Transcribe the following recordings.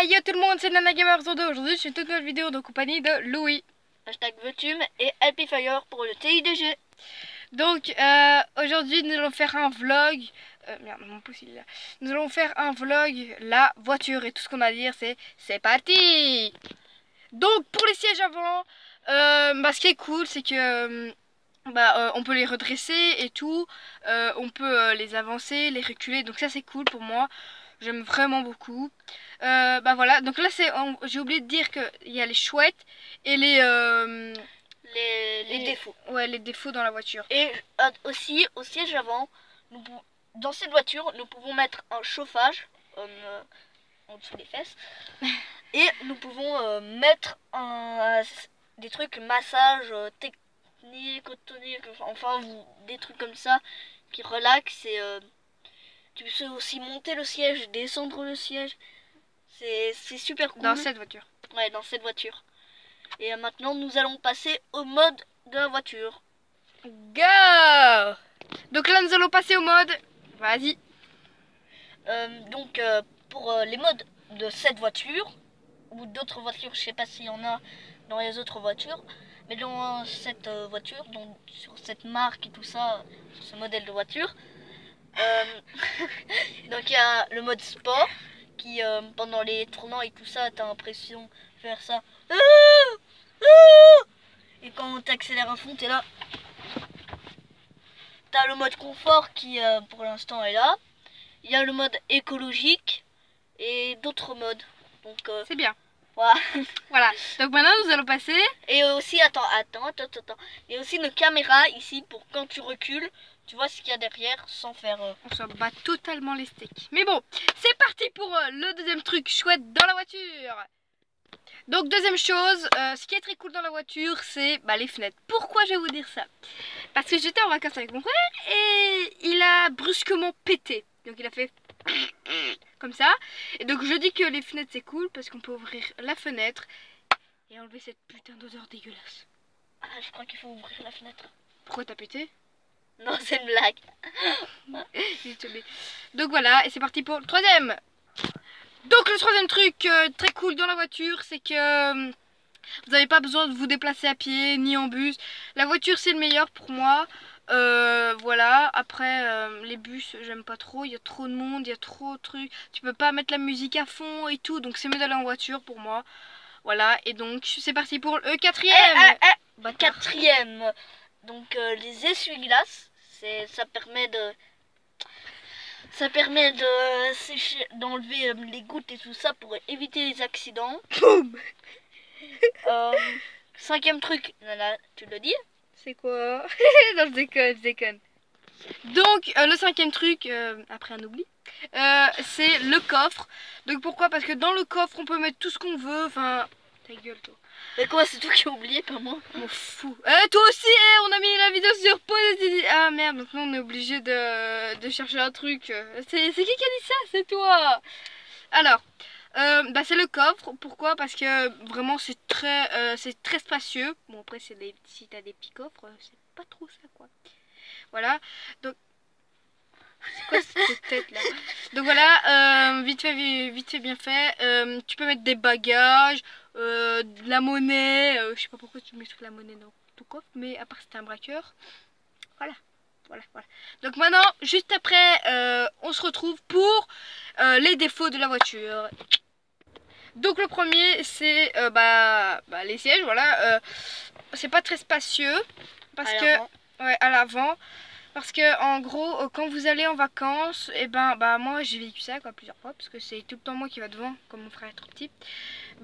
Hey yo tout le monde, c'est Nana Gamer Zodo. Aujourd'hui je fais une toute nouvelle vidéo en compagnie de Louis. Hashtag Vetume et Happyfire pour le TIDG. Donc aujourd'hui nous allons faire un vlog. Merde, mon pouce il est là. Nous allons faire un vlog, la voiture, et tout ce qu'on a à dire c'est parti. Donc pour les sièges avant, ce qui est cool c'est que on peut les redresser et tout. On peut les avancer, les reculer, donc ça c'est cool pour moi. J'aime vraiment beaucoup. Voilà, donc là j'ai oublié de dire qu'il y a les chouettes et les défauts. Ouais, les défauts dans la voiture. Et aussi au siège avant, dans cette voiture, nous pouvons mettre un chauffage en dessous des fesses. Et nous pouvons mettre des trucs massage technique, tonique, enfin des trucs comme ça qui relaxent. Et tu peux aussi monter le siège, descendre le siège. C'est super cool. Dans cette voiture. Ouais, dans cette voiture. Et maintenant, nous allons passer au mode de la voiture. Go! Donc là, nous allons passer au mode. Vas-y. Pour les modes de cette voiture, ou d'autres voitures, je sais pas s'il y en a dans les autres voitures, mais dans cette voiture, donc sur cette marque et tout ça, sur ce modèle de voiture, donc il y a le mode sport qui pendant les tournants et tout ça, t'as l'impression de faire ça, et quand t'accélères à fond, t'es là. T'as le mode confort qui pour l'instant est là. Il y a le mode écologique et d'autres modes. Donc c'est bien. Voilà. Voilà. Donc maintenant nous allons passer. Et aussi attends. Et aussi une caméra ici pour quand tu recules, tu vois ce qu'il y a derrière sans faire. On s'en bat totalement les steaks. Mais bon, c'est parti pour le deuxième truc chouette dans la voiture. Donc deuxième chose, ce qui est très cool dans la voiture, c'est les fenêtres. Pourquoi je vais vous dire ça? Parce que j'étais en vacances avec mon frère et il a brusquement pété. Donc il a fait comme ça. Et donc je dis que les fenêtres c'est cool parce qu'on peut ouvrir la fenêtre et enlever cette putain d'odeur dégueulasse. Ah, je crois qu'il faut ouvrir la fenêtre. Pourquoi t'as pété? Non, c'est une blague. Donc voilà, et c'est parti pour le troisième. Donc le troisième truc très cool dans la voiture, c'est que vous n'avez pas besoin de vous déplacer à pied ni en bus. La voiture c'est le meilleur pour moi. Voilà, après les bus j'aime pas trop, il y a trop de monde, il y a trop de trucs. Tu peux pas mettre la musique à fond et tout, donc c'est mieux d'aller en voiture pour moi. Voilà, et donc c'est parti pour le quatrième. Quatrième, donc les essuie-glaces, ça permet de sécher, d'enlever les gouttes et tout ça pour éviter les accidents. Boum. Cinquième truc, Nana, tu le dis? C'est quoi? Non, je déconne. Donc le cinquième truc, après un oubli, c'est le coffre. Donc pourquoi? Parce que dans le coffre on peut mettre tout ce qu'on veut. Enfin, ta gueule toi. Mais quoi, c'est toi qui as oublié, pas moi? M'en fous. Toi aussi, on a mis la vidéo sur pause. Ah merde, maintenant on est obligé de chercher un truc. C'est qui a dit ça? C'est toi. Alors, c'est le coffre. Pourquoi? Parce que vraiment c'est très spacieux. Bon après si t'as des petits coffres, c'est pas trop ça quoi. Voilà. Donc c'est quoi cette tête là? Donc voilà, vite fait bien fait. Tu peux mettre des bagages, de la monnaie. Je sais pas pourquoi tu mets sur la monnaie dans ton coffre, mais à part c'était un braqueur. Voilà. Donc maintenant, juste après, on se retrouve pour les défauts de la voiture. Donc le premier c'est les sièges, voilà. C'est pas très spacieux parce que à l'avant. Parce que en gros quand vous allez en vacances, et moi j'ai vécu ça plusieurs fois parce que c'est tout le temps moi qui va devant comme mon frère est trop petit.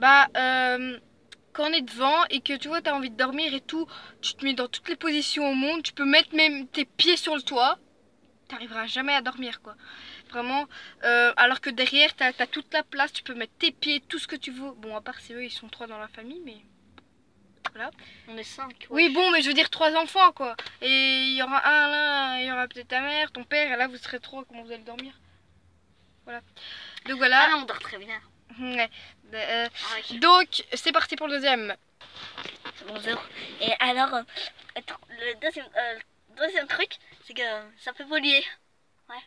Quand on est devant et que tu vois t'as envie de dormir et tout, tu te mets dans toutes les positions au monde, tu peux mettre même tes pieds sur le toit, t'arriveras jamais à dormir quoi. Vraiment, alors que derrière t'as toute la place, tu peux mettre tes pieds, tout ce que tu veux. Bon à part c'est eux ils sont 3 dans la famille mais... Voilà. On est 5. Ouais. Oui bon mais je veux dire 3 enfants quoi. Et il y aura un là, il y aura peut-être ta mère, ton père, et là vous serez 3, comment vous allez dormir? Voilà. Donc voilà. Ah non, on dort très bien. Ouais. Donc c'est parti pour le deuxième. Bonjour. Et alors le deuxième truc, c'est que ça peut polluer. Ouais.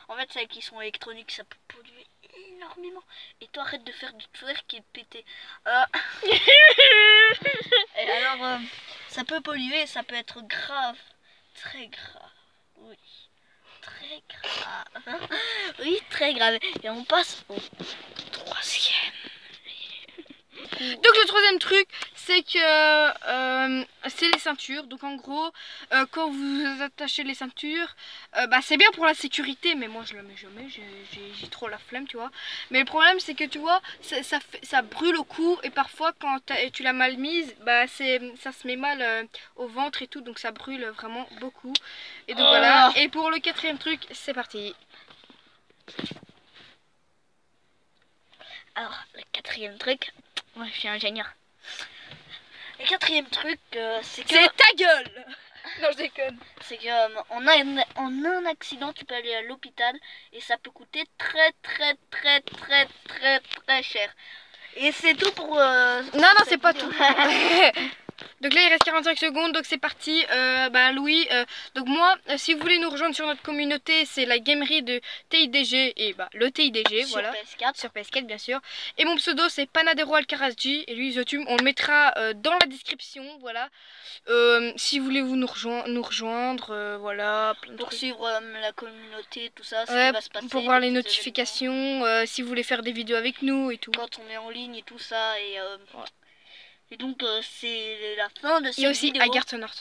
En fait c'est qu'ils sont électroniques, ça peut polluer énormément. Et toi, arrête de faire du twerk et de péter. Et alors, ça peut polluer, ça peut être grave. Très grave. Oui. Très grave. Oui, très grave. Et on passe au troisième. Donc le troisième truc, c'est que c'est les ceintures. Donc en gros, quand vous attachez les ceintures, bah, c'est bien pour la sécurité, mais moi je le mets jamais, j'ai trop la flemme, tu vois. Mais le problème c'est que tu vois, ça brûle au cou, et parfois quand tu l'as mal mise, bah, ça se met mal au ventre et tout, donc ça brûle vraiment beaucoup. Et donc voilà, et pour le quatrième truc, c'est parti. Alors, le quatrième truc, moi je suis ingénieur. Le quatrième truc, c'est que... C'est ta gueule. Non, je déconne. C'est que en un accident, tu peux aller à l'hôpital et ça peut coûter très cher. Et c'est tout pour... Non, c'est pas tout. Donc là il reste 45 secondes, donc c'est parti. Bah Louis, donc moi, si vous voulez nous rejoindre sur notre communauté, c'est la gamerie de TIDG et bah le TIDG, sur voilà. PS4. Sur PS4 bien sûr. Et mon pseudo c'est Panadero Alcarazji et lui Zotum, on le mettra dans la description, voilà. Si vous voulez nous rejoindre, voilà. Pour suivre la communauté, tout ça, ce Ouais, qui va se passer. pour voir les notifications, si vous voulez faire des vidéos avec nous et tout. Quand on est en ligne et tout ça, et donc c'est la fin de cette Il y a aussi vidéo. Agartonort.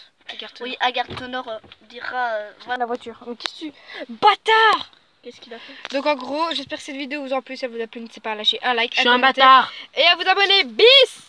Oui, Agartonor dira... voilà la voiture. Qu'est-ce que tu... Bâtard! Qu'est-ce qu'il a fait? Donc en gros, j'espère que cette vidéo vous a plu. Si ça vous a plu, n'hésitez pas à lâcher un like. Je suis un bâtard. Et à vous abonner. Bis!